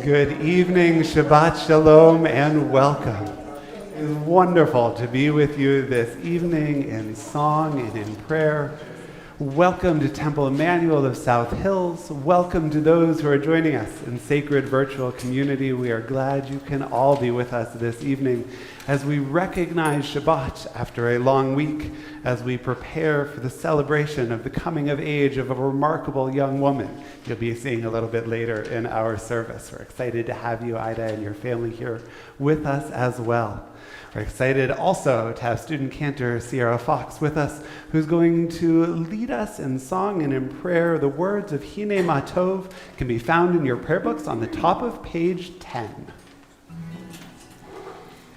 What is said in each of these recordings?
Good evening, Shabbat Shalom, and welcome. It is wonderful to be with you this evening in song and in prayer. Welcome to Temple Emanuel of South Hills. Welcome to those who are joining us in sacred virtual community. We are glad you can all be with us this evening as we recognize Shabbat after a long week, as we prepare for the celebration of the coming of age of a remarkable young woman you'll be seeing a little bit later in our service. We're excited to have you, Ida, and your family here with us as well. We're excited also to have student Cantor Sierra Fox with us, who's going to lead us in song and in prayer. The words of Hine Ma Tov can be found in your prayer books on the top of page 10.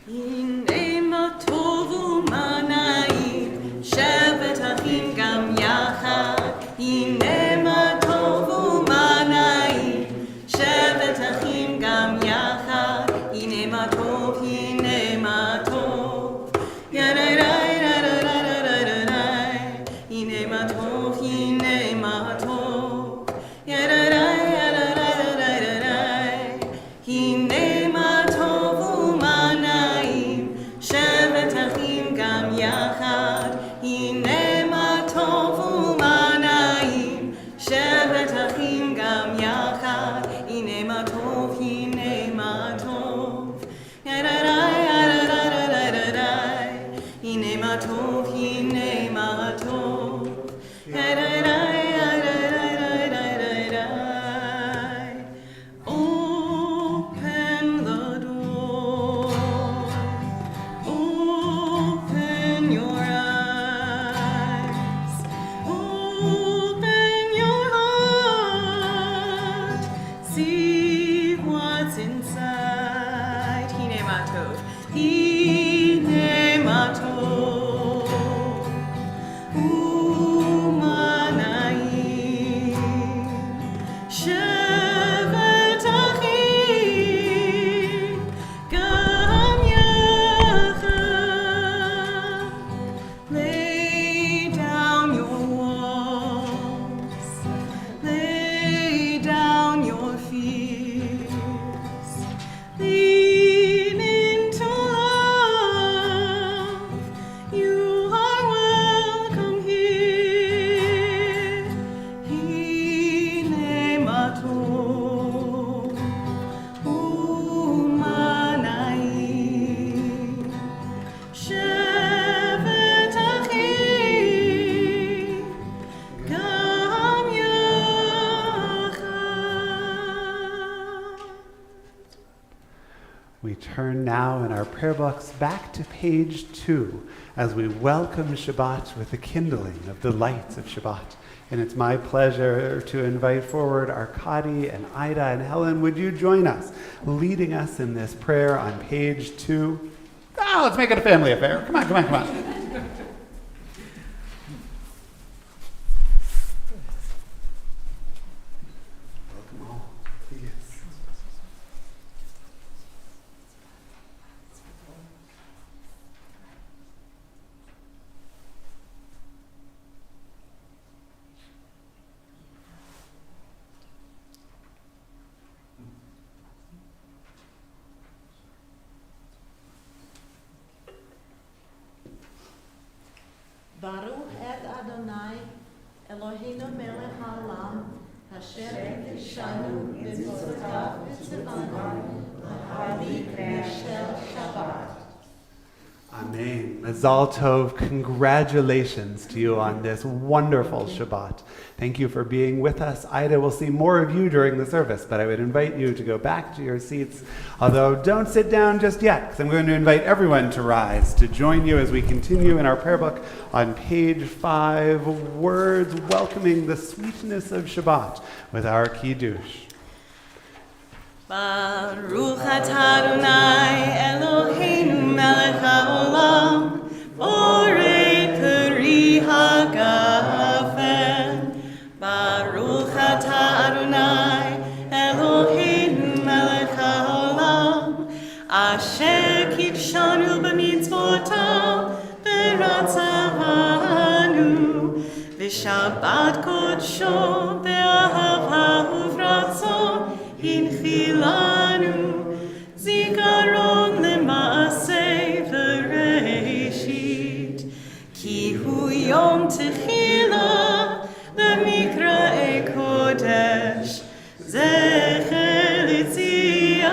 Hine ma tovu manaim, shevet achim gam yachad. Hine ma tovu manaim, shevet achim gam yachad. Hine ma tov, hine ma tov. Yadai, hine ma tov, hine ma tov. Yadai, hine ma tovu manaim, shevet achim gam yachad. Hine ma tovu manaim, shevet achim gam yachad. Hine ma tov, hine ma tov. Yadai, hine ma tov, hine ma tov. Open the door. now in our prayer books back to page 2 as we welcome Shabbat with the kindling of the lights of Shabbat. And it's my pleasure to invite forward Arkady and Ida and Helen. Would you join us, leading us in this prayer on page 2? Let's make it a family affair. Come on. Welcome all, please. Baruch et Adonai, Eloheinu melech haolam, asher kidshanu b'mitzvotav v'tzivanu, l'hadlik shel Shabbat. Amen. Mazal Tov, congratulations to you on this wonderful Shabbat. Thank you for being with us. Ida, we'll see more of you during the service, but I would invite you to go back to your seats. Although don't sit down just yet, because I'm going to invite everyone to rise to join you as we continue in our prayer book on page 5, words welcoming the sweetness of Shabbat with our Kiddush. Baruch atah Adonai Eloheinu melech haolam, borei peri hagafen. Baruch atah Adonai Eloheinu melech haolam, asher kidshanu b'mitzvotav v'ratzavanu, v'shabbat kodsho be'ahava uvratzon. Hinchilanu, zikaron lemaaseh v'reishit, ki hu yom techila l'mikra'e kodesh, zecher l'tziat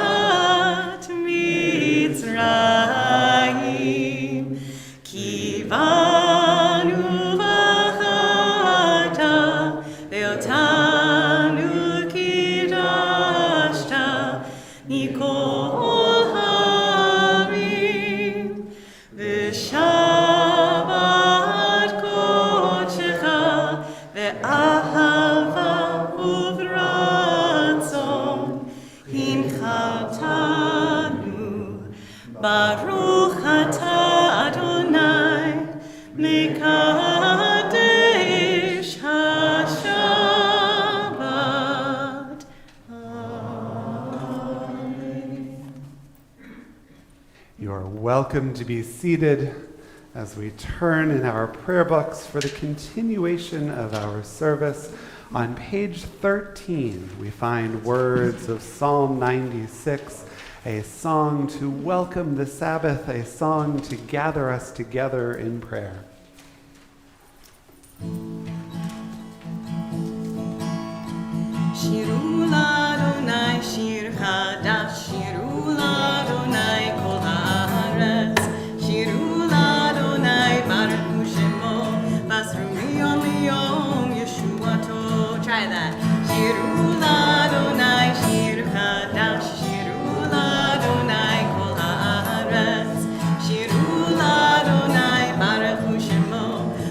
Mitzrayim, ki vanu v'chata ve'otanu Nikol Hamim V'Shabbat Kodecha V'Ahava Uvratzon Hinchatanu Baruch Atah Adonai Mekadesh HaShabbat. You are welcome to be seated as we turn in our prayer books for the continuation of our service. On page 13, we find words of Psalm 96, a song to welcome the Sabbath, a song to gather us together in prayer. Shiru l'Adonai shir chadash, shiru l'Adonai kol haaretz, shiru l'Adonai baruch shemo, basru miyom liyom Yeshuato. Try that. Shiru l'Adonai shir chadash, shiru l'Adonai kol haaretz, shiru l'Adonai baruch shemo,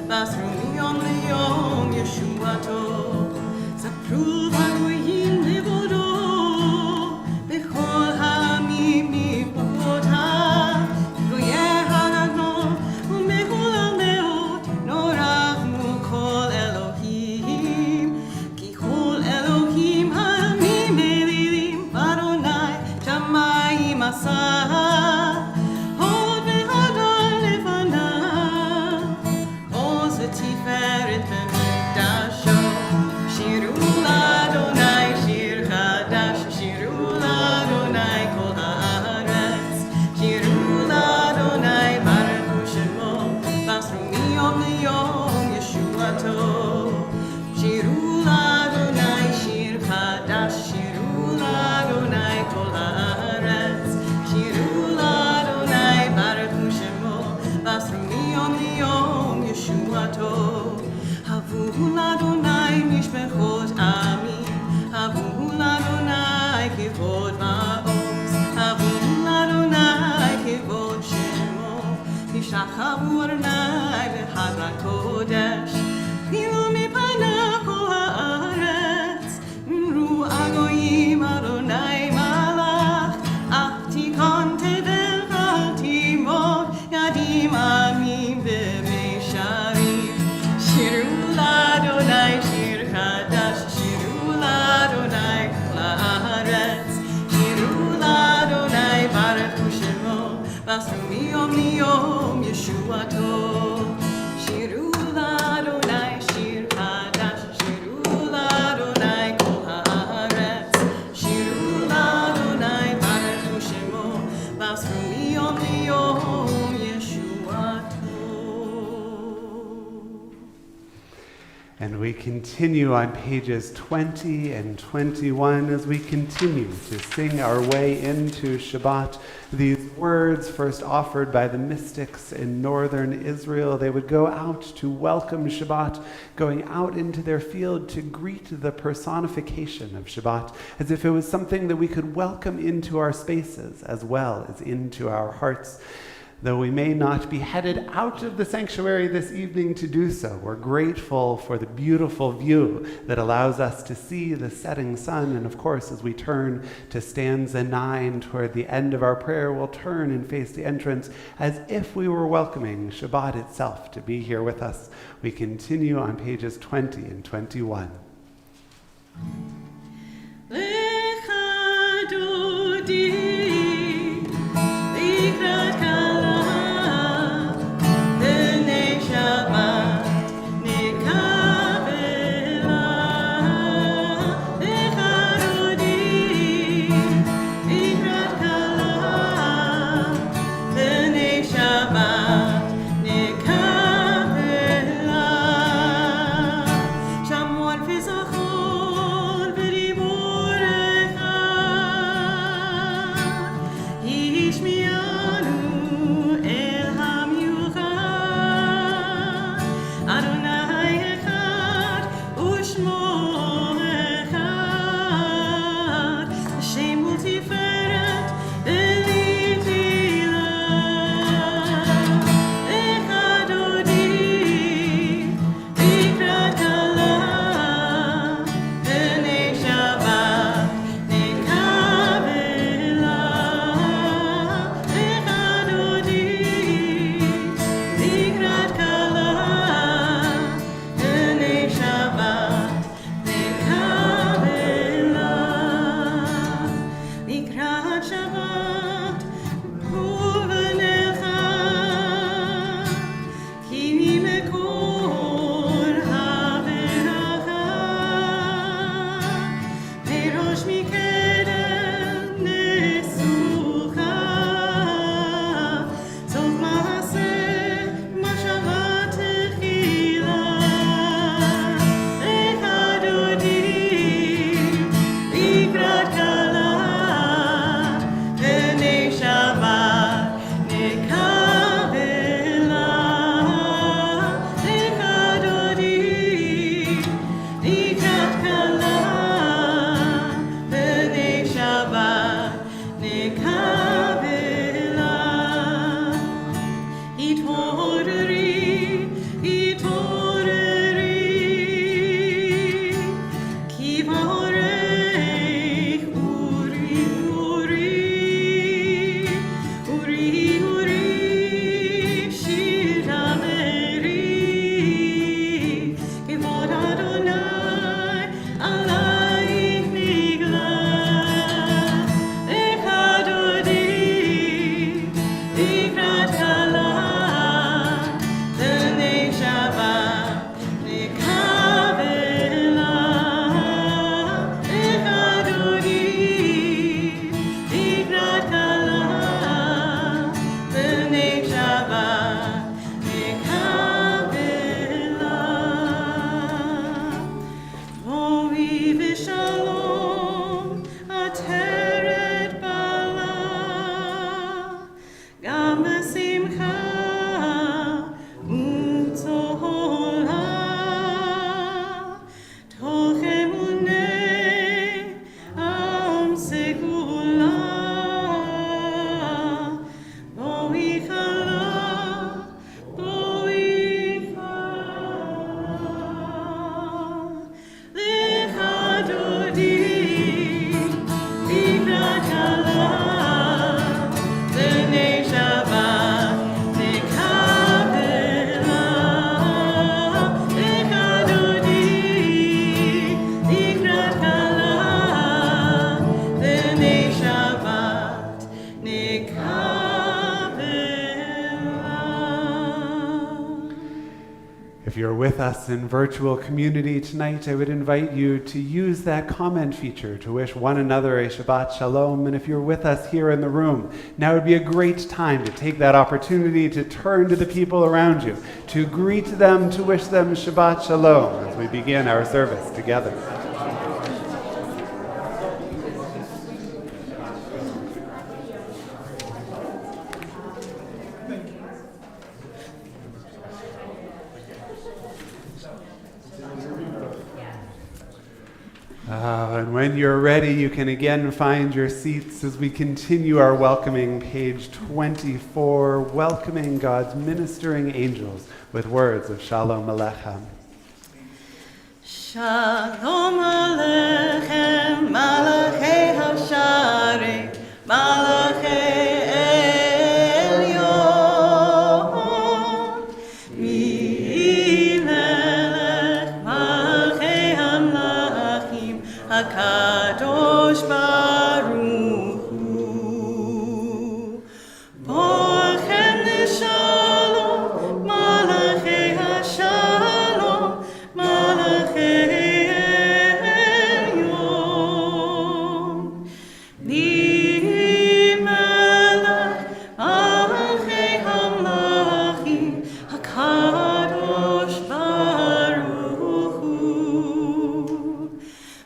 basru miyom liyom Yeshuato. Zapru ha'goyim levodo, bechol ha'amim mivotav, goyeh ha'nagno, u'mechol ha'meot, norachmu kol Elohim, ki kol Elohim ha'amim elilim, Adonai shamayim asah, hod ve'hadar lefanav, oz v'tiferet b'mikdasho. Shiru l'Adonai shir chadash, shiru l'Adonai kol haaretz, shiru l'Adonai baruch shemo, basru miyom liyom Yeshuato. Shiru l'Adonai shir chadash, shiru l'Adonai kol haaretz, shiru l'Adonai baruch shemo, basru miyom liyom Yeshuato. Havu l'Adonai mishmechot amim, havu l'Adonai kivod ma'oz, havu l'Adonai הקודש, פילו מפניו כל הארץ, אמרו הגויים אדוני מלך, אך תיכון תבל ואל תימות, ידים עמים במישרים. שירו לאדוני שיר חדש, שירו לאדוני כל הארץ, שירו לאדוני ברכו שמו, ועשו מיום ליום ישועתו. שירו לאדוני שיר חדש, שירו לאדוני כל הארץ, שירו לאדוני ברכו שמו, ועשו מיום ליום ישועתו. And we continue on pages 20 and 21 as we continue to sing our way into Shabbat. These words, first offered by the mystics in northern Israel, they would go out to welcome Shabbat, going out into their field to greet the personification of Shabbat, as if it was something that we could welcome into our spaces as well as into our hearts. Though we may not be headed out of the sanctuary this evening to do so, we're grateful for the beautiful view that allows us to see the setting sun. And of course, as we turn to stanza 9 toward the end of our prayer, we'll turn and face the entrance as if we were welcoming Shabbat itself to be here with us. We continue on pages 20 and 21. Lecha dodi, likrat kala, b'nei Shabbat nekabela. Lecha dodi, likrat kala, b'nei Shabbat nekabela. Shamor v'zachor If you're with us in virtual community tonight, I would invite you to use that comment feature to wish one another a Shabbat Shalom. And if you're with us here in the room, now would be a great time to take that opportunity to turn to the people around you, to greet them, to wish them Shabbat Shalom as we begin our service together. And when you're ready, you can again find your seats as we continue our welcoming, page 24, welcoming God's ministering angels with words of Shalom Aleichem. Shalom Aleichem, Malachei Hasharei, Malachei Kadosh Baruch Hu, Borchem Shalom, Malachei Hashalom, Malachei Elyon, Melech, Malachei Hamlachim, HaKadosh Baruch Hu.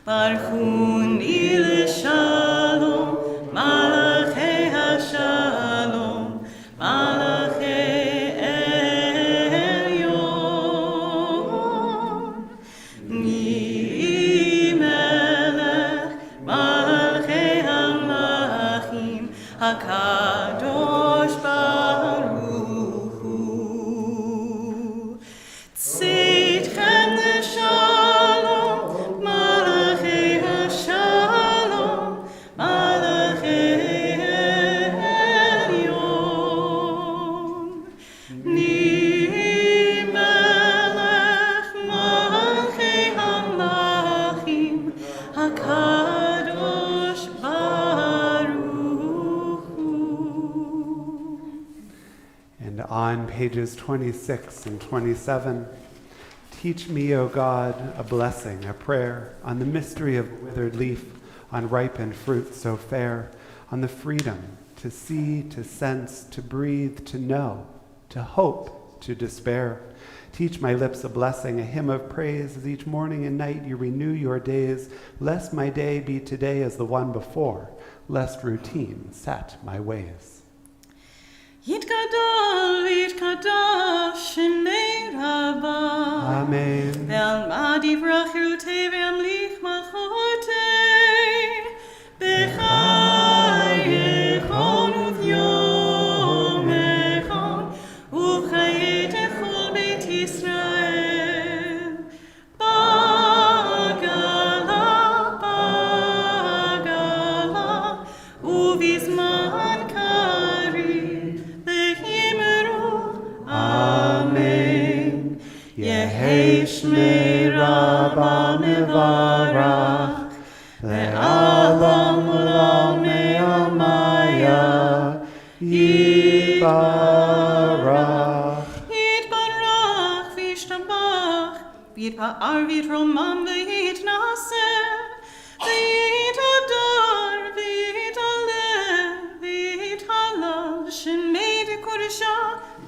Barchuni l'shalom, malachei hashalom, malachei elyon. Ni melech, malachei hamlachim, hakadosh baruch hu. Tzidchem l'shalom, on pages 26 and 27, teach me, O God, a blessing, a prayer, on the mystery of withered leaf, on ripened fruit so fair, on the freedom to see, to sense, to breathe, to know, to hope, to despair. Teach my lips a blessing, a hymn of praise, as each morning and night you renew your days, lest my day be today as the one before, lest routine set my ways. Yitkadal Shemei Rabbah. Amen. Ve'alma divrach rutei ve'amlich malchotei. B'chayechon u'v'yomechon u'chayei techol Beit Yisrael. Bagala u'vizman Amen. Yehei Shmei Rabbah Mevarach, Le'alam Ulam Me'amaya, Yitbarach. Yitbarach v'yishtabach, v'yitpa'ar v'yitromam v'yitnaseh, v'yitadar v'yitaleh, v'yitalal Shemei Dekodesha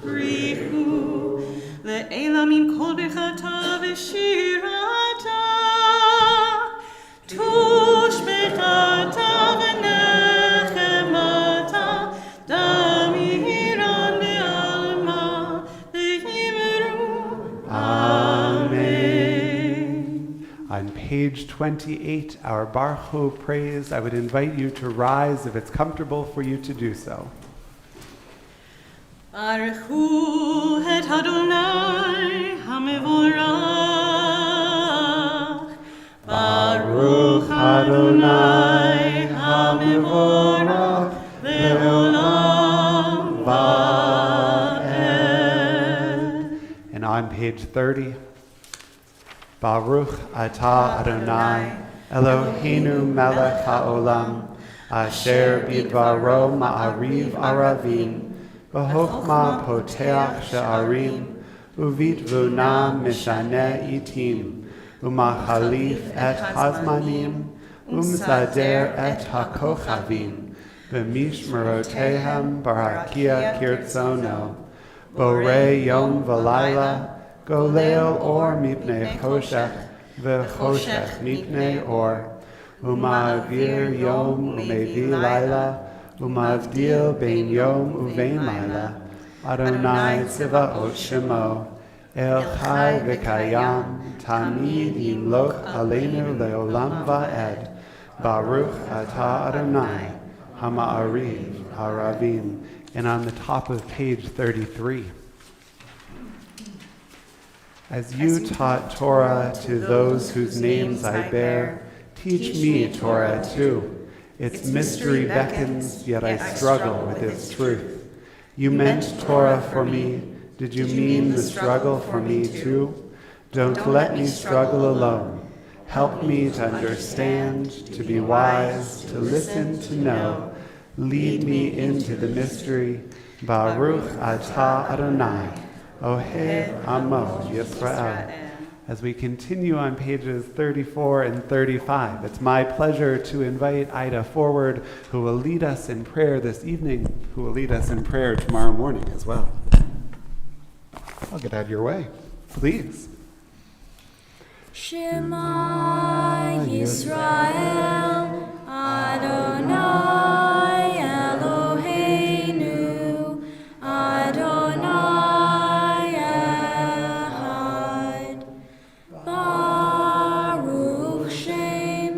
Brichu. Le'elamim kol bechata v'shirata, tush bechata v'nechemata, damiran be'alma v'yimru. Amen. On page 28, our Baruch Hu praise, I would invite you to rise if it's comfortable for you to do so. Baruch hu et Adonai hamevorach. Baruch Adonai hamevorach le'olam va'ed. And on page 30, Baruch atah Adonai Eloheinu melech ha'olam asher bidvaro ma'ariv aravim V'chokma poteach she'arim, uvitvuna mishane itim, umachalif et hazmanim, umsader et hakochavim, v'mishmerotehem barakia kirtzono, borei yom v'layla, golel or mipnei choshech, v'choshech mipnei or, uma'avir yom umevi layla, umavdil bein yom uvein layla, Adonai tzivaot shemo, el chai v'kayam, tamid yimloch aleinu leolam va'ed, baruch atah Adonai, hama'ariv haravim. And on the top of page 33. As you taught Torah to those whose names I bear, teach me Torah too. Its mystery beckons, yet I struggle with its truth. You meant Torah for me. Did you mean the struggle for me too? Don't let me struggle alone. Help me to understand, to be wise, to listen, to know. Lead me into the mystery. Baruch atah Adonai, Oheh Amo Yisrael. As we continue on pages 34 and 35, it's my pleasure to invite Ida forward, who will lead us in prayer this evening, who will lead us in prayer tomorrow morning as well. I'll get out of your way, please. Shema Yisrael, Adonai Eloheinu, Adonai Echad, Baruch Shem,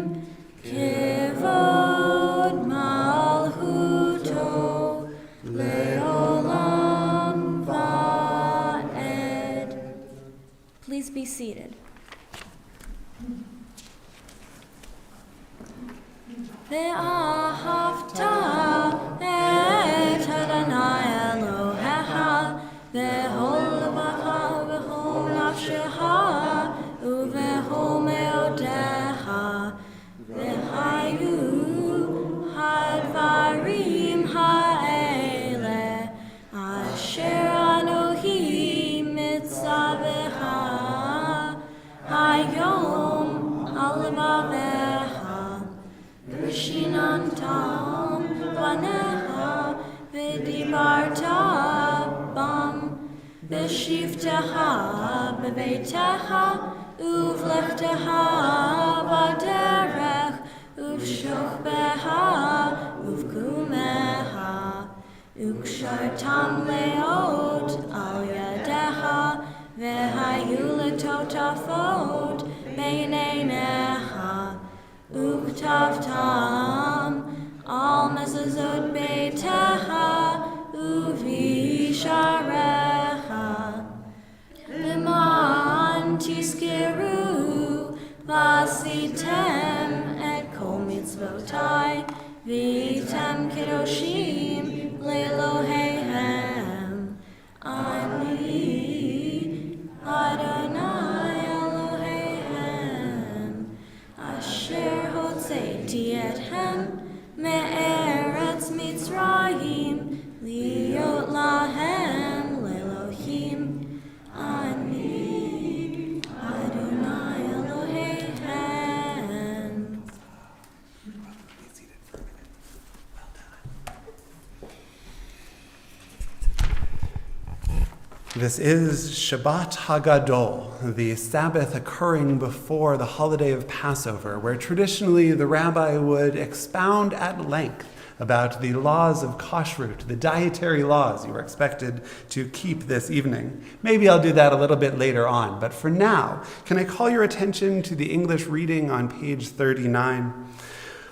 Kivod Malchuto, Leolam Va'ed. Please be seated. Ve'ahavta et Adonai Elohecha v'chol levacha v'chol nafshecha u'v'chol me'odecha v'hayu hadvarim ha'ele asher Anohi mitzavecha hayom al levavecha Shinantam vanecha v'dibarta bam v'shivtecha b'beitecha uvlechtecha b'derech uv'shochbecha uv'kumecha ukshartam leot al yadecha v'hayu letotafot b'neinecha Uktavtam al mezuzot beitecha uvisharecha V'man tiskiru vasitem et kol mitzvotai v'item kedoshim le'Elohehem Ani Adonai Elohehem Asher hotzeiti ethem me'eretz Mitzrayim liot lahem le'Elohim Ani Adonai Elohehem. Be seated for a minute. Well done. This is Shabbat Hagadol, the Sabbath occurring before the holiday of Passover, where traditionally the rabbi would expound at length about the laws of kashrut, the dietary laws you are expected to keep this evening. Maybe I'll do that a little bit later on, but for now, can I call your attention to the English reading on page 39?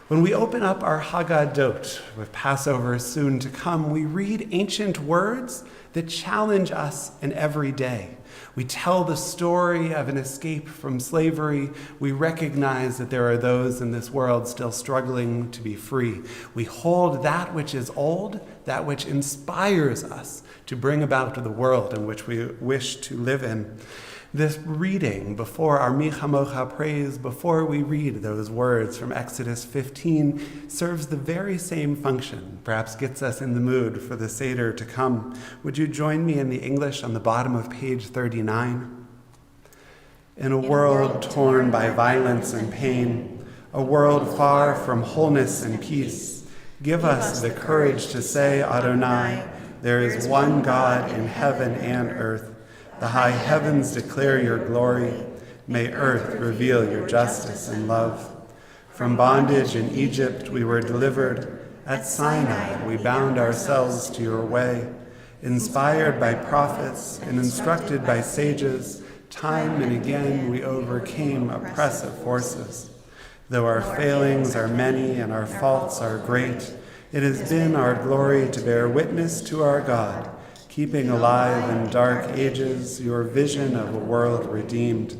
When we open up our Haggadot, with Passover soon to come, we read ancient words that challenge us in every day. We tell the story of an escape from slavery. We recognize that there are those in this world still struggling to be free. We hold that which is old, that which inspires us to bring about the world in which we wish to live in. This reading before our Mi Chamocha praise, before we read those words from Exodus 15, serves the very same function, perhaps gets us in the mood for the Seder to come. Would you join me in the English on the bottom of page 39? In a world torn by violence and pain, a world far from wholeness and peace, give us the courage to say, Adonai, there is one God in heaven and earth. The high heavens declare your glory. May earth reveal your justice and love. From bondage in Egypt we were delivered. At Sinai we bound ourselves to your way. Inspired by prophets and instructed by sages, time and again we overcame oppressive forces. Though our failings are many and our faults are great, it has been our glory to bear witness to our God, keeping alive in dark ages your vision of a world redeemed.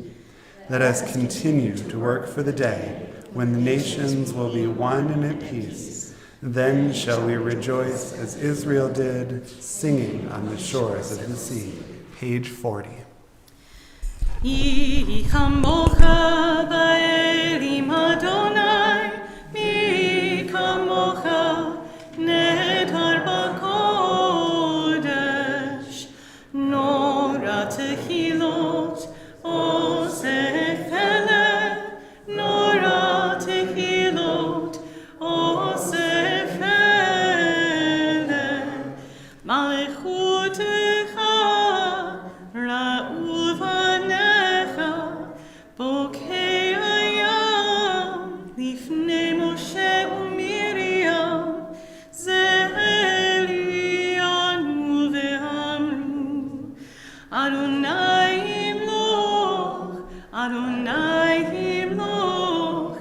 Let us continue to work for the day when the nations will be one and at peace. Then shall we rejoice as Israel did, singing on the shores of the sea. Page 40. Yi chamocha ba'elim Adonai, mi chamocha netar b'kodesh, nora tehilot osef ele, nora tehilot osef ele, malechutecha ra'u v'necha, bokei hayam lifnei Moshe u'Miriam, ze'elianu ve'amru, Adonai himloch, Adonai himloch,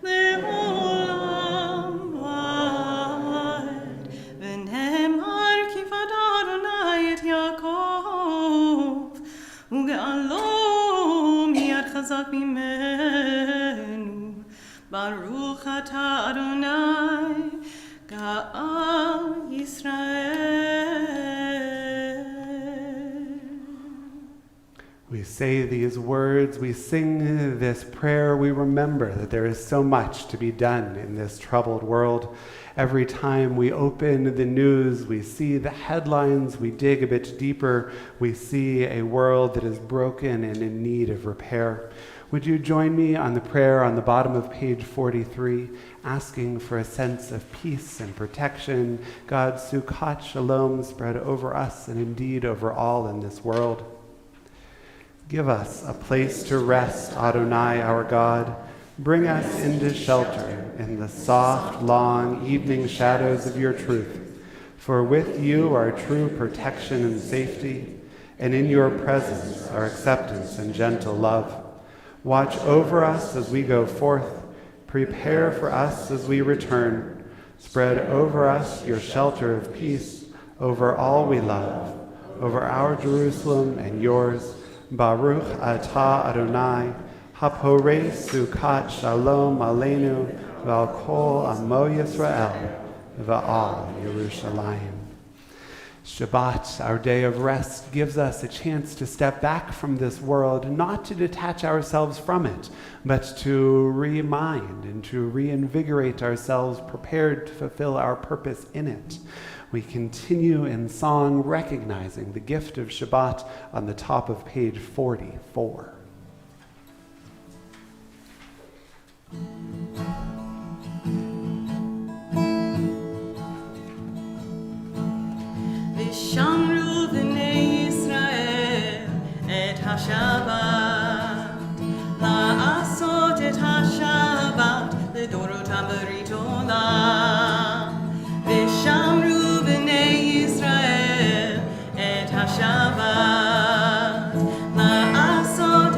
le'olam va'ed, v'nehemar kifad Adonai et Yaakov, uge'alo miyad chazak mimenu, Baruch atah Adonai, Ga'al Yisrael. We say these words, we sing this prayer, we remember that there is so much to be done in this troubled world. Every time we open the news, we see the headlines, we dig a bit deeper, we see a world that is broken and in need of repair. Would you join me on the prayer on the bottom of page 43, asking for a sense of peace and protection, God's Sukkot Shalom spread over us and indeed over all in this world. Give us a place to rest, Adonai, our God. Bring us into shelter in the soft, long evening shadows of your truth. For with you are true protection and safety, and in your presence are acceptance and gentle love. Watch over us as we go forth. Prepare for us as we return. Spread over us your shelter of peace, over all we love, over our Jerusalem and yours. Baruch atah Adonai, haporei Sukkot Shalom aleinu, v'al kol amo Yisrael, v'al Yerushalayim. Shabbat, our day of rest, gives us a chance to step back from this world, not to detach ourselves from it, but to remind and to reinvigorate ourselves, prepared to fulfill our purpose in it. We continue in song, recognizing the gift of Shabbat on the top of page 44. V'shamru b'nei Yisrael et ha-Shabbat, la'asot et ha-Shabbat l'dorotam b'rit olam. V'shamru b'nei Yisrael et ha-Shabbat, la'asot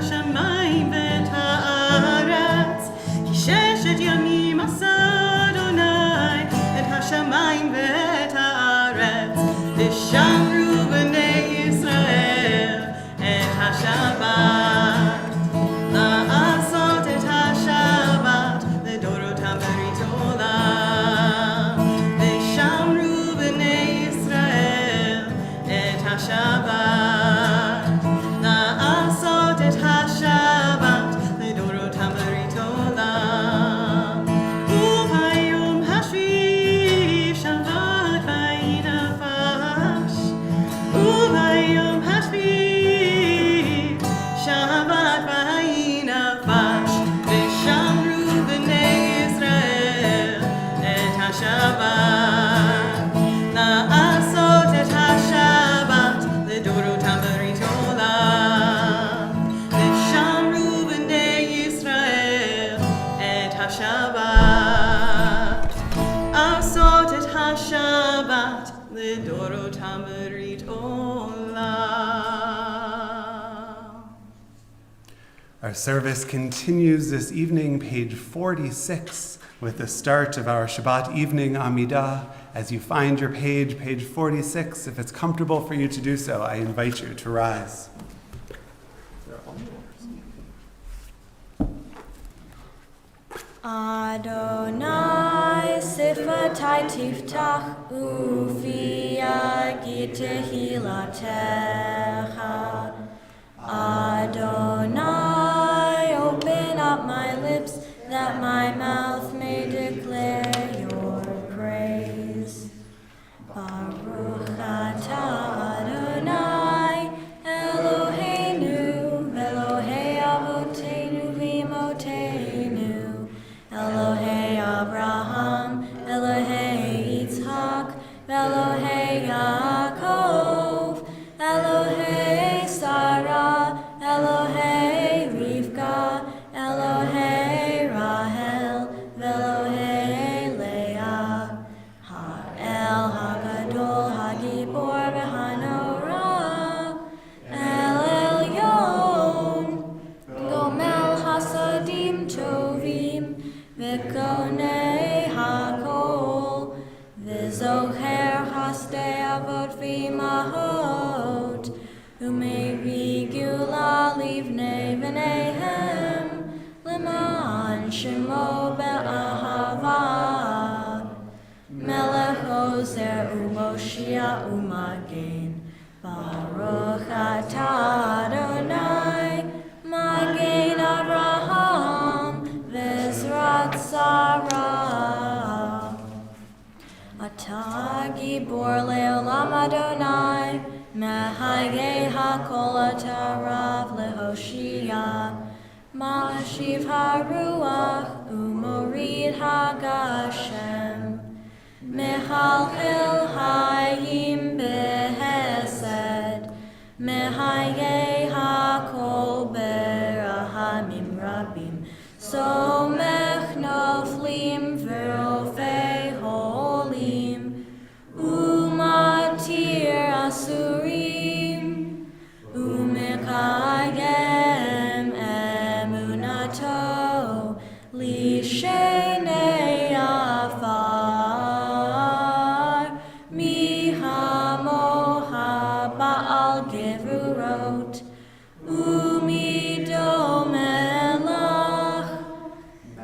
השמיים ואת הארץ, כי ששת ימים עשה אדוני את השמיים ואת הארץ, ושמרו בני ישראל את השבת, לעשות את השבת לדורותם ברית עולם, ושמרו בני ישראל את השבת, לעשות את השבת לדורותם ברית עולם. וביום השביעי שבת ויהי נפש, וביום השביעי שבת ויהי נפש, ושמרו בני ישראל את השבת, לעשות את השבת לדורותם ברית עולם, ושמרו בני ישראל את השבת, לעשות את השבת לדורותם ברית עולם. Our service continues this evening, page 46, with the start of our Shabbat evening Amidah. As you find your page 46, if it's comfortable for you to do so, I invite you to rise. Adonai sifatai tiftach ufi yagid tehilatecha. Adonai, open up my lips that my mouth may declare your praise. Baruch atah Adonai, Eloheinu, Elohei Avotenu v'Imotenu, Elohei Abraham, Elohei Yitzhak, Elohei Yaakov, Elohei Sarah, Elohei Rivka, Elohei Rahel, Elohei Leah, Ha'el HaGadol HaGibor v'Hanorah, El Elyon, Gomel Hasadim Tovim, V'Konei HaKol, V'Zocher Hasdei Avot v'Imahot, U'Mevi Gula Livnei V'Neihem, L'man Shemo Be'ahava, Melech Ozer U'Moshia U'Magen, Baruch atah Adonai, Magen Abraham, V'Ezrat Sarah. Atah Gibor Le'olam Adonai, Mehayeh HaKol atah Rav Lehoshia, Ma'ashiv HaRuach U'Morid HaGashem, Mehalchel Hayim Behesed, Mehayeh HaKol Berahamim Rabim, Somech Noflim V'Rofei Holim, Umatir Asurim, Umekayem Emunato, Lishenei Afar, Mihamoha Ba'al Gevurot, Umido Melach,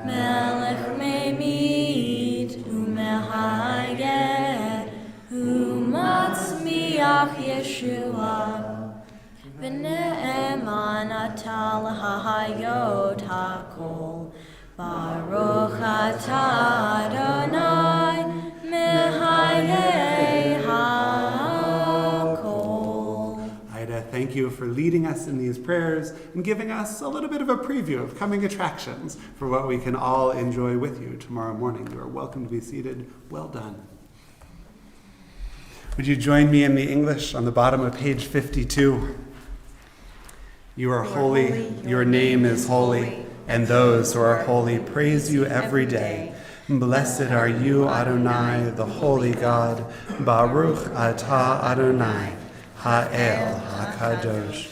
Melech Memid, Umehayeh, Umatzmiach Yeshua, V'ne'eman atah l'hahayot hakol, Baruch atah Adonai, Mehayeh hakol. Ida, thank you for leading us in these prayers and giving us a little bit of a preview of coming attractions for what we can all enjoy with you tomorrow morning. You are welcome to be seated. Well done. Would you join me in the English on the bottom of page 52? You are holy, your name is holy, and those who are holy praise you every day. Blessed are you, Adonai, the holy God. Baruch atah Adonai, Ha'el HaKadosh.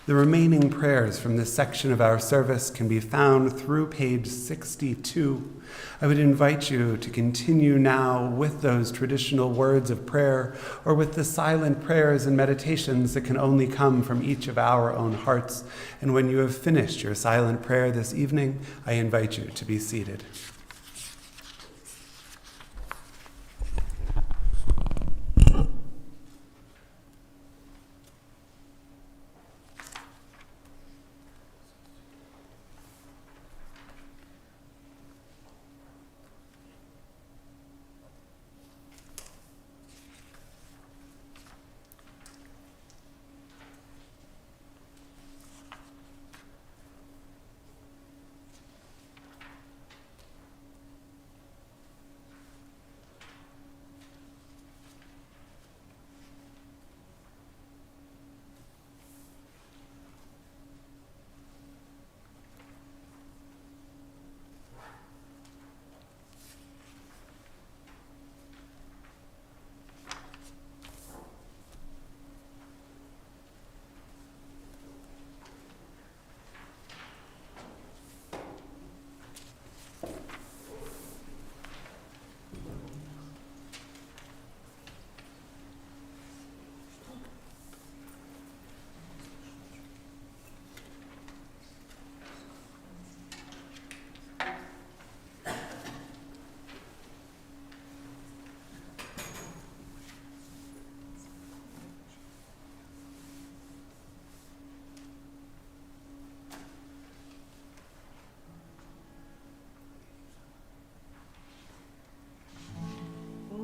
The remaining prayers from this section of our service can be found through page 62. I would invite you to continue now with those traditional words of prayer or with the silent prayers and meditations that can only come from each of our own hearts. And when you have finished your silent prayer this evening, I invite you to be seated.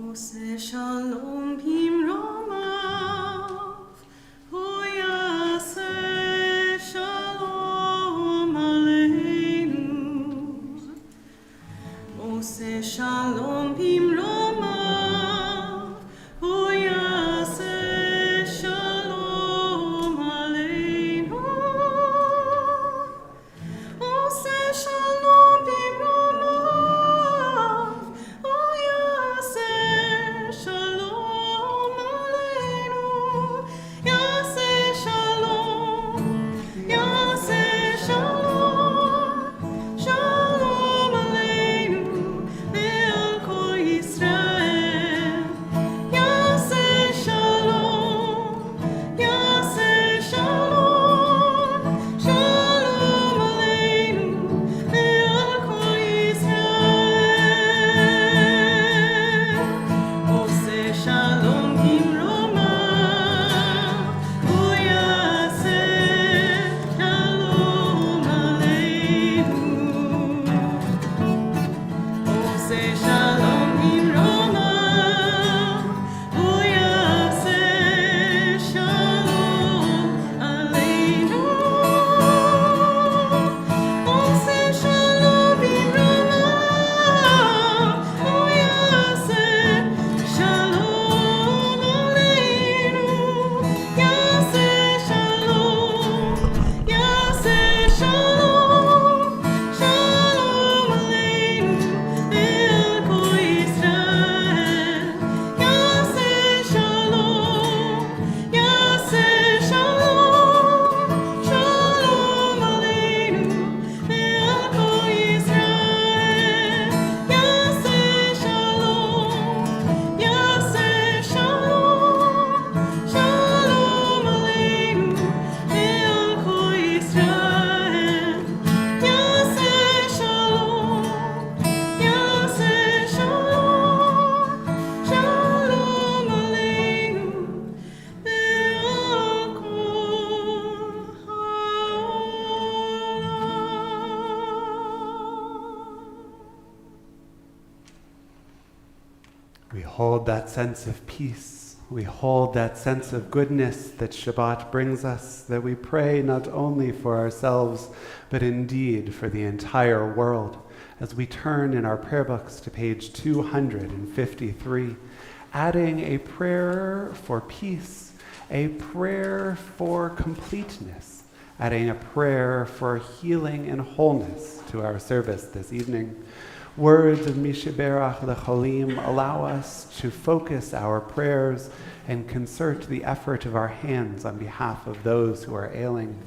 עושה שלום במרומיו, הוא יעשה שלום עלינו. עושה שלום במרומיו, הוא יעשה שלום עלינו. עושה שלום במרומיו, הוא יעשה שלום עלינו. יעשה שלום, יעשה שלום, שלום עלינו ועל כל ישראל. יעשה שלום, יעשה שלום, שלום עלינו ועל כל ישראל. עושה שלום במרומיו, הוא יעשה שלום עלינו. עושה שלום במרומיו, הוא יעשה שלום עלינו. עושה שלום במרומיו, הוא יעשה שלום עלינו. יעשה שלום, יעשה שלום, שלום עלינו ועל כל ישראל. יעשה שלום, יעשה שלום, שלום עלינו ועל כל ישראל. יעשה שלום, יעשה שלום, שלום עלינו ועל כל ישראל. יעשה שלום, יעשה שלום, שלום עלינו ועל כל העולם. We hold that sense of peace. We hold that sense of goodness that Shabbat brings us, that we pray not only for ourselves, but indeed for the entire world. As we turn in our prayer books to page 253, adding a prayer for peace, a prayer for completeness, adding a prayer for healing and wholeness to our service this evening. Words of Mishaberach Lecholim allow us to focus our prayers and concert the effort of our hands on behalf of those who are ailing.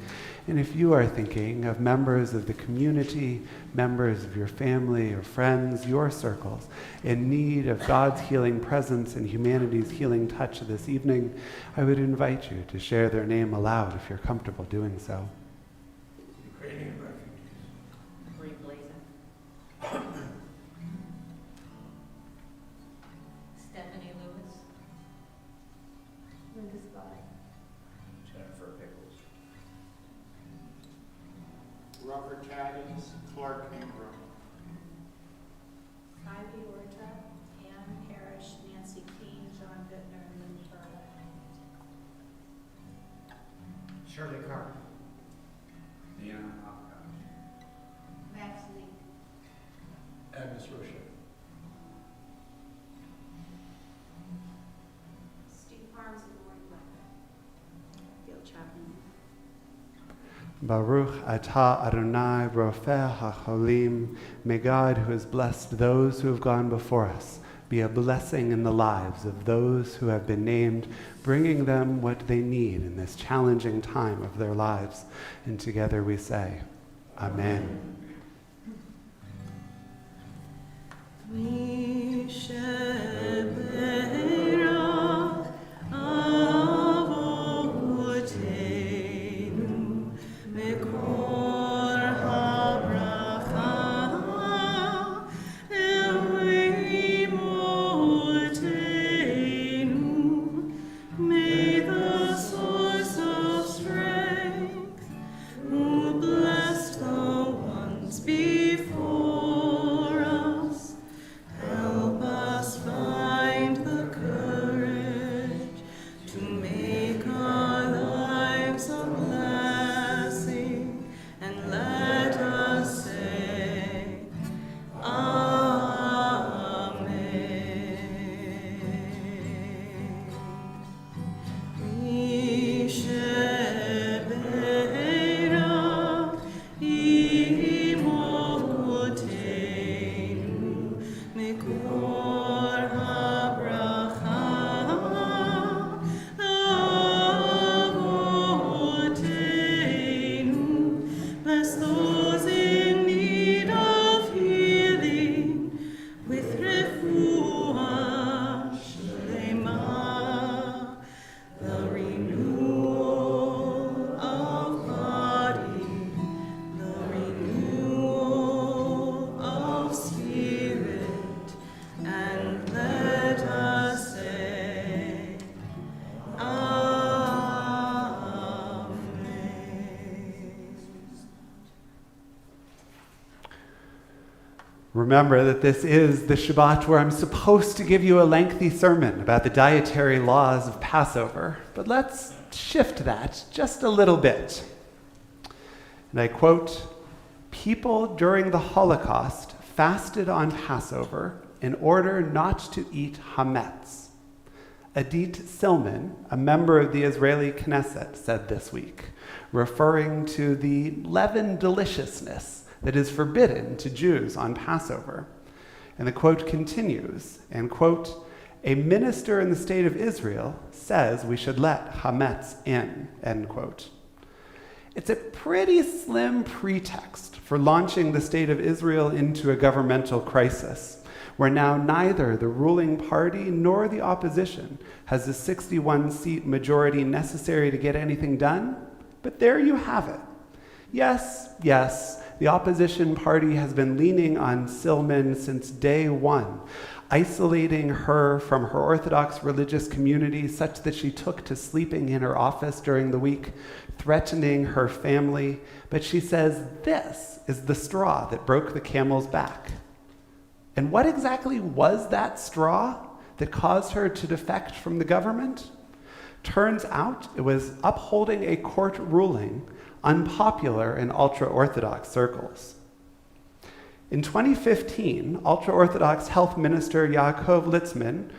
And if you are thinking of members of the community, members of your family or friends, your circles, in need of God's healing presence and humanity's healing touch this evening, I would invite you to share their name aloud if you're comfortable doing so. Ukrainian refugees. Stephanie Lewis. Linda Spy. Jennifer Pickles. Robert Caddies, Clark Ingram. Ivy Orta, Ann Parrish, Nancy Keene, John Bittner, and Lynn Turtle. Shirley Carter. Deanna Hopkins. Max Lee. Agnes Rocha. Steve Harms and Lauren Weber. Gail Chapman. Baruch atah Adonai Rofeh HaCholim. May God, who has blessed those who have gone before us, be a blessing in the lives of those who have been named, bringing them what they need in this challenging time of their lives. And together we say, Amen. May the source of strength, who blessed the ones before us, help us find the courage to make our lives a blessing, and let us say, Amen. Misheberach imotenu mikor habracha avotenu. Bless those in need of healing with refuah shlema, the renewal of body, the renewal of spirit, and let us say, Amen. Remember that this is the Shabbat where I'm supposed to give you a lengthy sermon about the dietary laws of Passover, but let's shift that just a little bit. And I quote, "People during the Holocaust fasted on Passover in order not to eat hametz." Adit Silman, a member of the Israeli Knesset, said this week, referring to the leavened deliciousness that is forbidden to Jews on Passover. And the quote continues, and quote, "A minister in the state of Israel says we should let hametz in," end quote. It's a pretty slim pretext for launching the state of Israel into a governmental crisis, where now neither the ruling party nor the opposition has the 61-seat majority necessary to get anything done. But there you have it. Yes, the opposition party has been leaning on Silman since day one, isolating her from her Orthodox religious community such that she took to sleeping in her office during the week, threatening her family. But she says this is the straw that broke the camel's back. And what exactly was that straw that caused her to defect from the government? Turns out it was upholding a court ruling unpopular in ultra-Orthodox circles. In 2015, ultra-Orthodox Health Minister Yaakov Litzman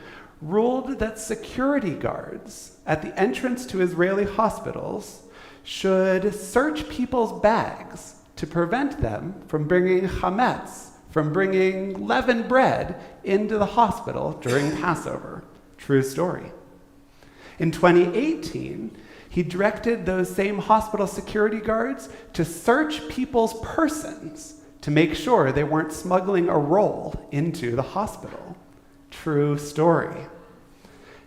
ruled that security guards at the entrance to Israeli hospitals should search people's bags to prevent them from bringing chametz from bringing leavened bread into the hospital during Passover. True story. In 2018, he directed those same hospital security guards to search people's persons to make sure they weren't smuggling a roll into the hospital. True story.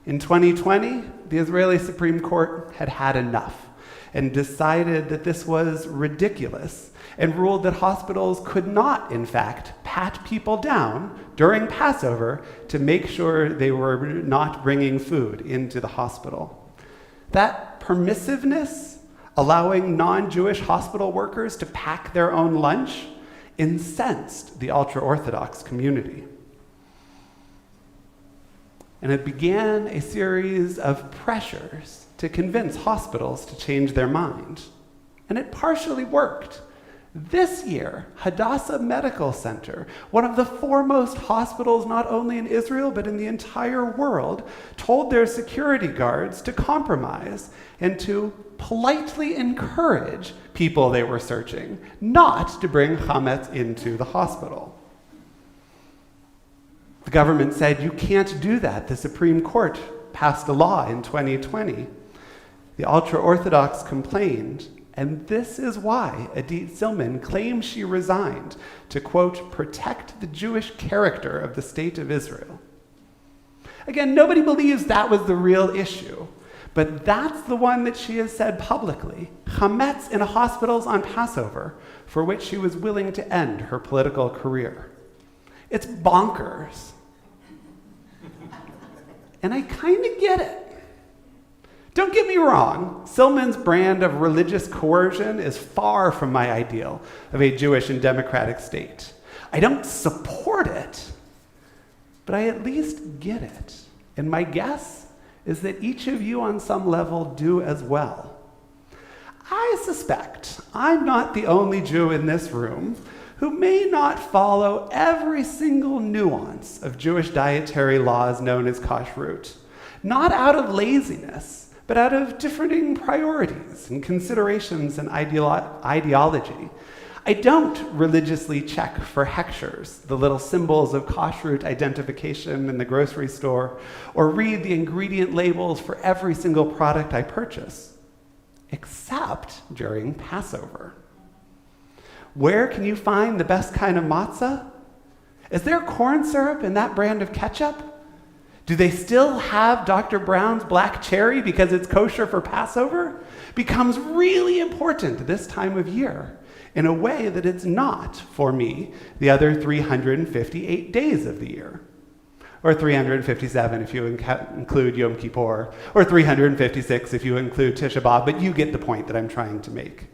In 2020, the Israeli Supreme Court had had enough and decided that this was ridiculous and ruled that hospitals could not, in fact, pat people down during Passover to make sure they were not bringing food into the hospital. That permissiveness, allowing non-Jewish hospital workers to pack their own lunch, incensed the ultra-Orthodox community. And it began a series of pressures to convince hospitals to change their mind. And it partially worked. This year, Hadassah Medical Center, one of the foremost hospitals not only in Israel but in the entire world, told their security guards to compromise and to politely encourage people they were searching not to bring chametz into the hospital. The government said, you can't do that. The Supreme Court passed a law in 2020. The ultra-Orthodox complained, and this is why Edith Silman claims she resigned to, quote, protect the Jewish character of the state of Israel. Again, nobody believes that was the real issue, but that's the one that she has said publicly, chametz in hospitals on Passover, for which she was willing to end her political career. It's bonkers. And I kind of get it. Don't get me wrong, Silman's brand of religious coercion is far from my ideal of a Jewish and democratic state. I don't support it, but I at least get it. And my guess is that each of you on some level do as well. I suspect I'm not the only Jew in this room who may not follow every single nuance of Jewish dietary laws known as kashrut, not out of laziness, but out of differing priorities and considerations and ideology. I don't religiously check for hechshers, the little symbols of kashrut identification in the grocery store, or read the ingredient labels for every single product I purchase, except during Passover. Where can you find the best kind of matzah? Is there corn syrup in that brand of ketchup? Do they still have Dr. Brown's black cherry because it's kosher for Passover? Becomes really important this time of year in a way that it's not for me the other 358 days of the year. Or 357 if you include Yom Kippur, or 356 if you include Tisha B'Av, but you get the point that I'm trying to make.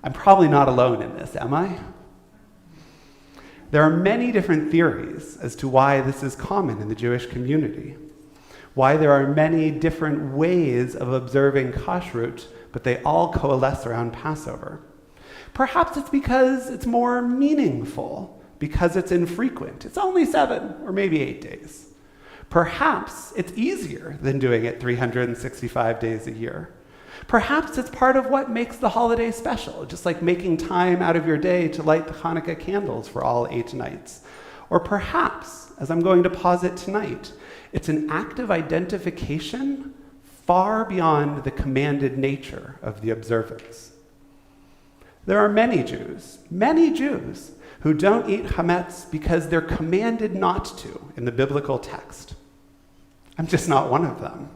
I'm probably not alone in this, am I? There are many different theories as to why this is common in the Jewish community, why there are many different ways of observing kashrut, but they all coalesce around Passover. Perhaps it's because it's more meaningful, because it's infrequent. It's only 7 or maybe 8 days. Perhaps it's easier than doing it 365 days a year. Perhaps it's part of what makes the holiday special, just like making time out of your day to light the Hanukkah candles for all 8 nights. Or perhaps, as I'm going to posit tonight, it's an act of identification far beyond the commanded nature of the observance. There are many Jews, who don't eat chametz because they're commanded not to in the biblical text. I'm just not one of them.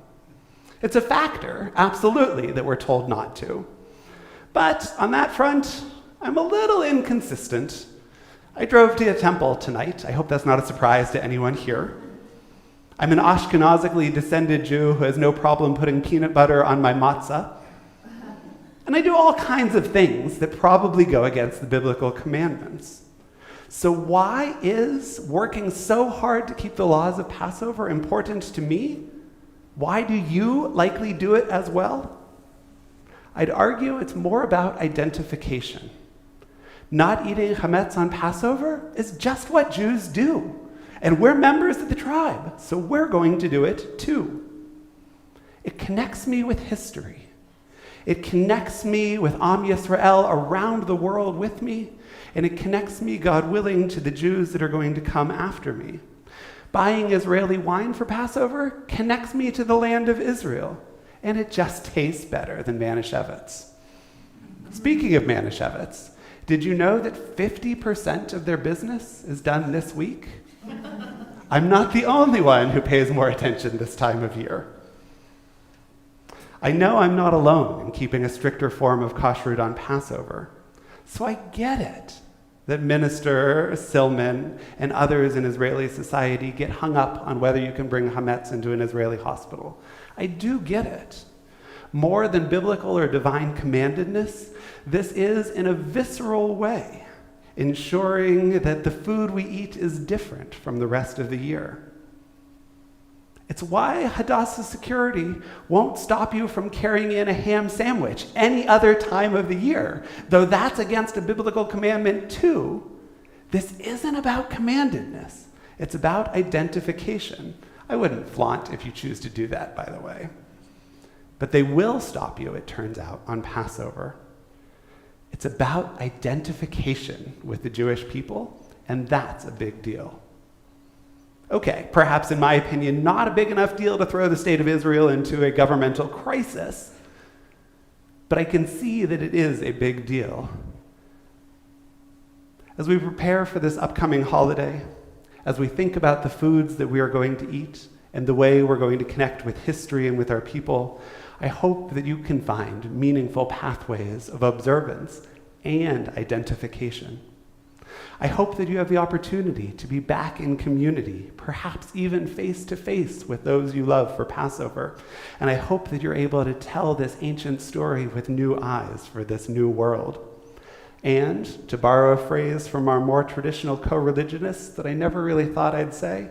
It's a factor, absolutely, that we're told not to. But on that front, I'm a little inconsistent. I drove to a temple tonight. I hope that's not a surprise to anyone here. I'm an Ashkenazically descended Jew who has no problem putting peanut butter on my matzah. And I do all kinds of things that probably go against the biblical commandments. So why is working so hard to keep the laws of Passover important to me? Why do you likely do it as well? I'd argue it's more about identification. Not eating chametz on Passover is just what Jews do. And we're members of the tribe, so we're going to do it too. It connects me with history. It connects me with Am Yisrael around the world with me, and it connects me, God willing, to the Jews that are going to come after me. Buying Israeli wine for Passover connects me to the land of Israel, and it just tastes better than Manischewitz. Speaking of Manischewitz, did you know that 50% of their business is done this week? I'm not the only one who pays more attention this time of year. I know I'm not alone in keeping a stricter form of kashrut on Passover, so I get it that Minister Silman and others in Israeli society get hung up on whether you can bring hametz into an Israeli hospital. I do get it. More than biblical or divine commandedness, this is, in a visceral way, ensuring that the food we eat is different from the rest of the year. It's why Hadassah security won't stop you from carrying in a ham sandwich any other time of the year, though that's against a biblical commandment too. This isn't about commandedness. It's about identification. I wouldn't flaunt if you choose to do that, by the way. But they will stop you, it turns out, on Passover. It's about identification with the Jewish people, and that's a big deal. Okay, perhaps in my opinion, not a big enough deal to throw the state of Israel into a governmental crisis, but I can see that it is a big deal. As we prepare for this upcoming holiday, as we think about the foods that we are going to eat and the way we're going to connect with history and with our people, I hope that you can find meaningful pathways of observance and identification. I hope that you have the opportunity to be back in community, perhaps even face to face with those you love for Passover. And I hope that you're able to tell this ancient story with new eyes for this new world. And, to borrow a phrase from our more traditional co-religionists that I never really thought I'd say,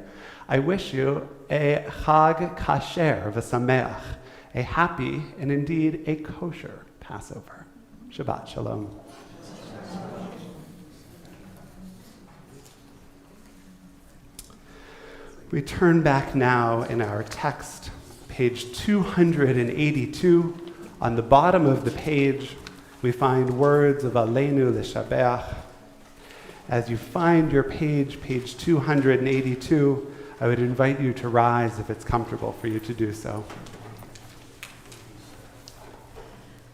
I wish you a Chag Kasher v'Sameach, a happy and indeed a kosher Passover. Shabbat Shalom. We turn back now in our text, page 282. On the bottom of the page, we find words of Aleinu l'Shabeach. As you find your page 282, I would invite you to rise if it's comfortable for you to do so.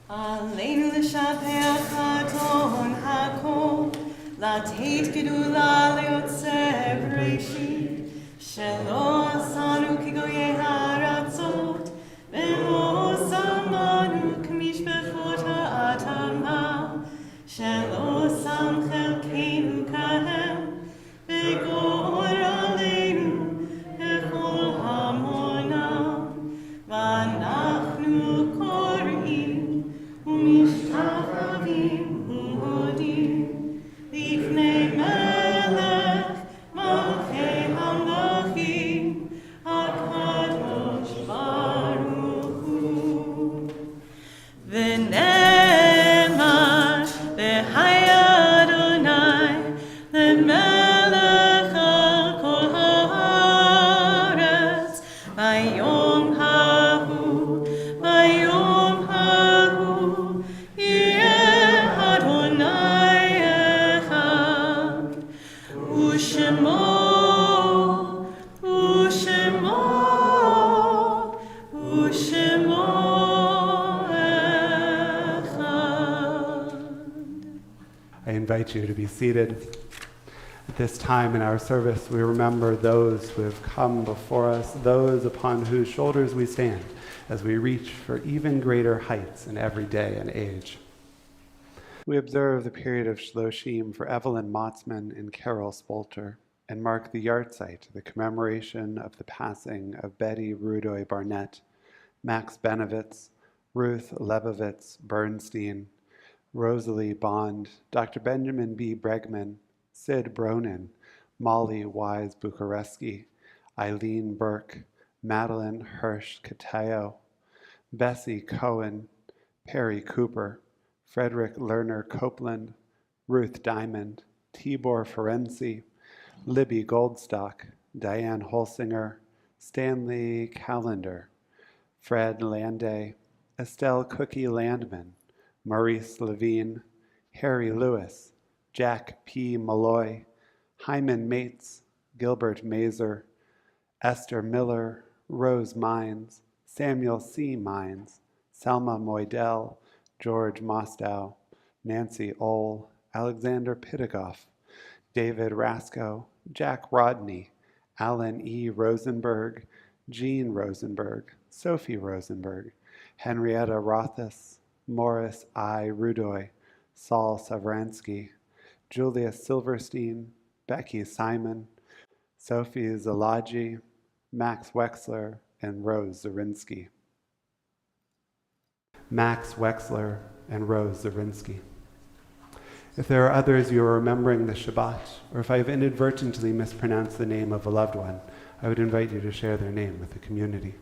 Aleinu l'shabeach adon hakol, lateit gedula le'otzeh b'reishit, shelo asanu kigoyei haratzot, ve'lo samanu k'mishpechot ha'adama, shelo sam chelkeinu kahem, ve'gor aleinu echol hamonam, v'anachnu korim u'mishtachavim u'hodim lifnei melech malchei hamlachim hakadosh baruch hu. V'ne'emar v'haya Adonai lemelech al kol haaretz vayom hahu yireh Adonai echad u'shemo I invite you to be seated. At this time in our service, we remember those who have come before us, those upon whose shoulders we stand as we reach for even greater heights in every day and age. We observe the period of Shloshim for Evelyn Motzman and Carol Spolter, and mark the yahrzeit, the commemoration of the passing of Betty Rudoy Barnett, Max Benovitz, Ruth Lebovitz Bernstein, Rosalie Bond, Dr. Benjamin B. Bregman, Sid Bronin, Molly Wise Bukareski, Eileen Burke, Madeline Hirsch Kateo, Bessie Cohen, Perry Cooper, Frederick Lerner Copeland, Ruth Diamond, Tibor Ferenczi, Libby Goldstock, Diane Holsinger, Stanley Callender, Fred Landay, Estelle Cookie Landman, Maurice Levine, Harry Lewis, Jack P. Malloy, Hyman Mates, Gilbert Mazer, Esther Miller, Rose Mines, Samuel C. Mines, Selma Moydell, George Mostow, Nancy Ohl, Alexander Pitagoff, David Rasco, Jack Rodney, Alan E. Rosenberg, Jean Rosenberg, Sophie Rosenberg, Henrietta Rothus, Morris I. Rudoy, Saul Savransky, Julia Silverstein, Becky Simon, Sophie Zalaji, Max Wexler, and Rose Zarinsky. Max Wexler and Rose Zarinsky. If there are others you are remembering the Shabbat, or if I have inadvertently mispronounced the name of a loved one, I would invite you to share their name with the community.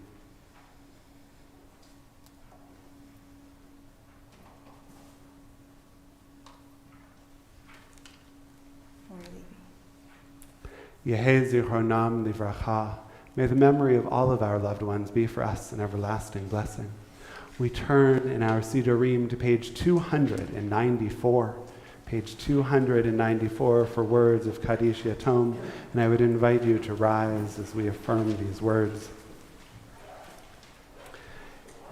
Yehei zichronam livracha. May the memory of all of our loved ones be for us an everlasting blessing. We turn in our Sidurim to page 294. Page 294 for words of Kaddish Yatom, and I would invite you to rise as we affirm these words.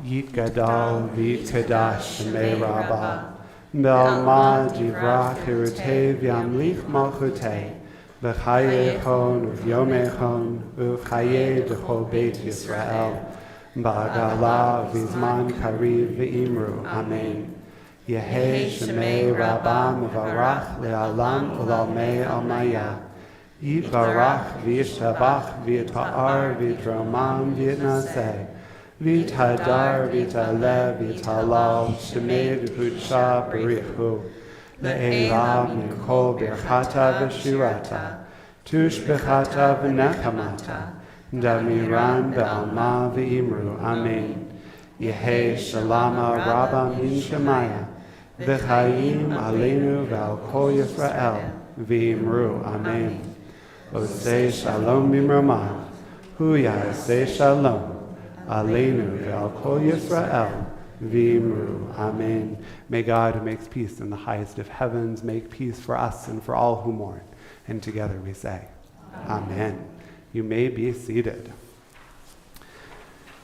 Yit gadal v'yit kadash shemei rabbah, be'alma jivrach hirutei v'yamlich malchutei, v'chayechon v'yomechon v'chayei d'chol Beit Yisrael, ba'agala v'zman kariv v'imru, Amen. Yehei Shemei Rabbah Mevarach Le'alam U'Lalmei Almaya. Yitvarach V'yishtabach V'yita'ar V'yitromam V'yitnaseh. V'yitadar V'yitalev V'yitalal Shemei V'kudsha B'richu. Le'elav Mikol Birchata V'shirata. Tush B'chata V'nechamata. Damiran Be'alma V'imru. Amen. Yehei Shalama Rabba Min Shemaya. V'chaim aleinu v'al kol Yisrael, v'imru, Amen. Osei shalom b'mromav, hu ya'aseh shalom, aleinu v'al kol Yisrael, v'imru, Amen. May God, who makes peace in the highest of heavens, make peace for us and for all who mourn. And together we say, Amen. You may be seated.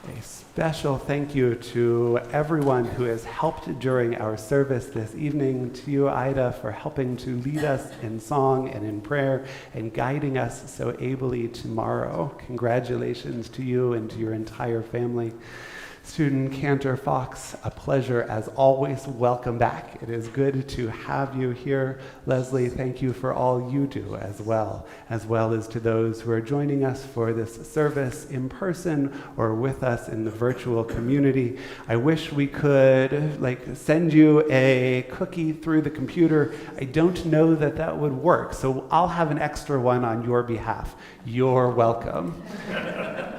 A special thank you to everyone who has helped during our service this evening, to you, Ida, for helping to lead us in song and in prayer and guiding us so ably tomorrow. Congratulations to you and to your entire family. Student Cantor Fox, a pleasure as always. Welcome back. It is good to have you here. Leslie, thank you for all you do as well as to those who are joining us for this service in person or with us in the virtual community. I wish we could send you a cookie through the computer. I don't know that would work, so I'll have an extra one on your behalf. You're welcome.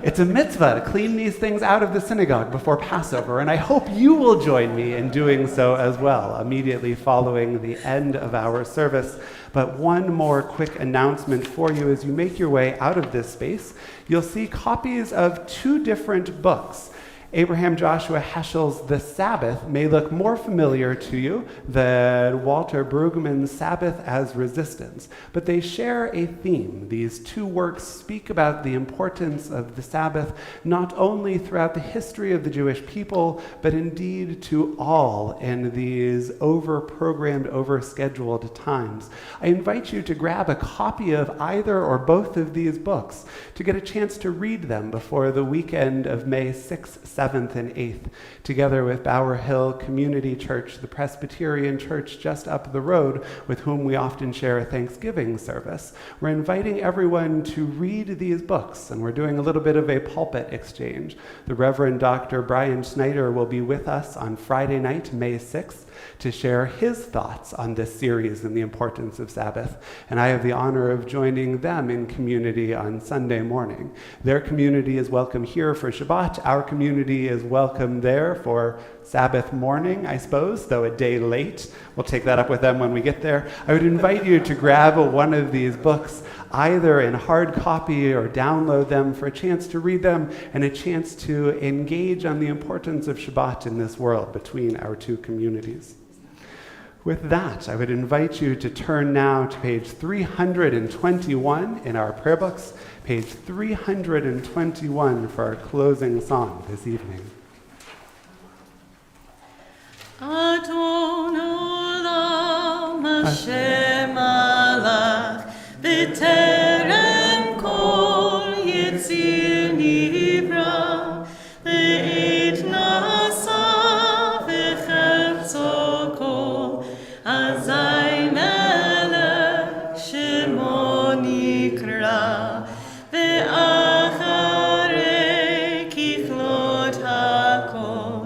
It's a mitzvah to clean these things out of the synagogue before Passover, and I hope you will join me in doing so as well, immediately following the end of our service. But one more quick announcement for you as you make your way out of this space. You'll see copies of two different books. Abraham Joshua Heschel's The Sabbath may look more familiar to you than Walter Brueggemann's Sabbath as Resistance, but they share a theme. These two works speak about the importance of the Sabbath not only throughout the history of the Jewish people, but indeed to all in these over-programmed, over-scheduled times. I invite you to grab a copy of either or both of these books to get a chance to read them before the weekend of May 6th, 7th, and 8th, together with Bower Hill Community Church, the Presbyterian church just up the road, with whom we often share a Thanksgiving service. We're inviting everyone to read these books, and we're doing a little bit of a pulpit exchange. The Reverend Dr. Brian Schneider will be with us on Friday night, May 6th, to share his thoughts on this series and the importance of Sabbath. And I have the honor of joining them in community on Sunday morning. Their community is welcome here for Shabbat. Our community is welcome there for Sabbath morning, I suppose, though a day late. We'll take that up with them when we get there. I would invite you to grab one of these books, either in hard copy or download them for a chance to read them and a chance to engage on the importance of Shabbat in this world between our two communities. With that, I would invite you to turn now to page 321 in our prayer books, page 321 for our closing song this evening. Adon olam Hashem alach v'terem kol yitzir nivra v'et nasa v'chelzo kol azay melech shemo nikra v'acharei kichlot hakol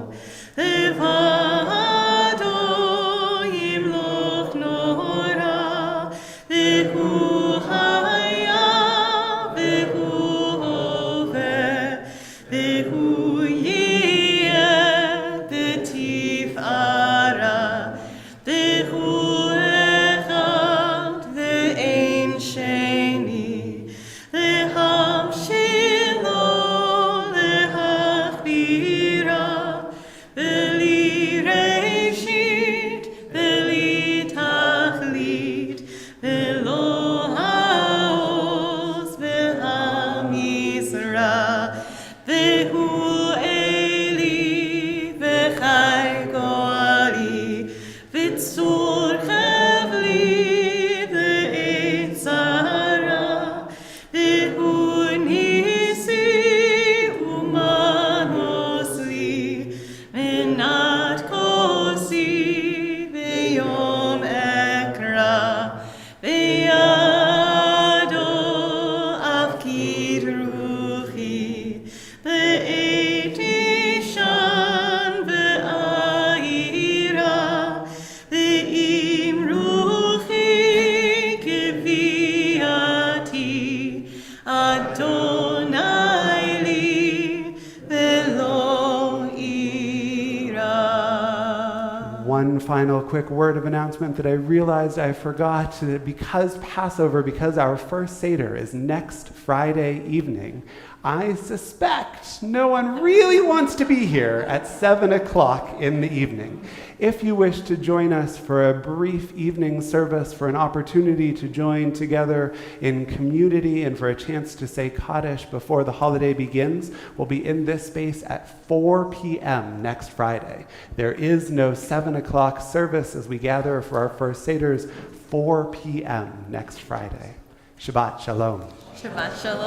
One final quick word of announcement that I realized I forgot, that because Passover, because our first Seder is next Friday evening, I suspect no one really wants to be here at 7 o'clock in the evening. If you wish to join us for a brief evening service, for an opportunity to join together in community and for a chance to say Kaddish before the holiday begins, we'll be in this space at 4 p.m. next Friday. There is no 7 o'clock service as we gather for our first Seders, 4 p.m. next Friday. Shabbat Shalom. Shabbat Shalom.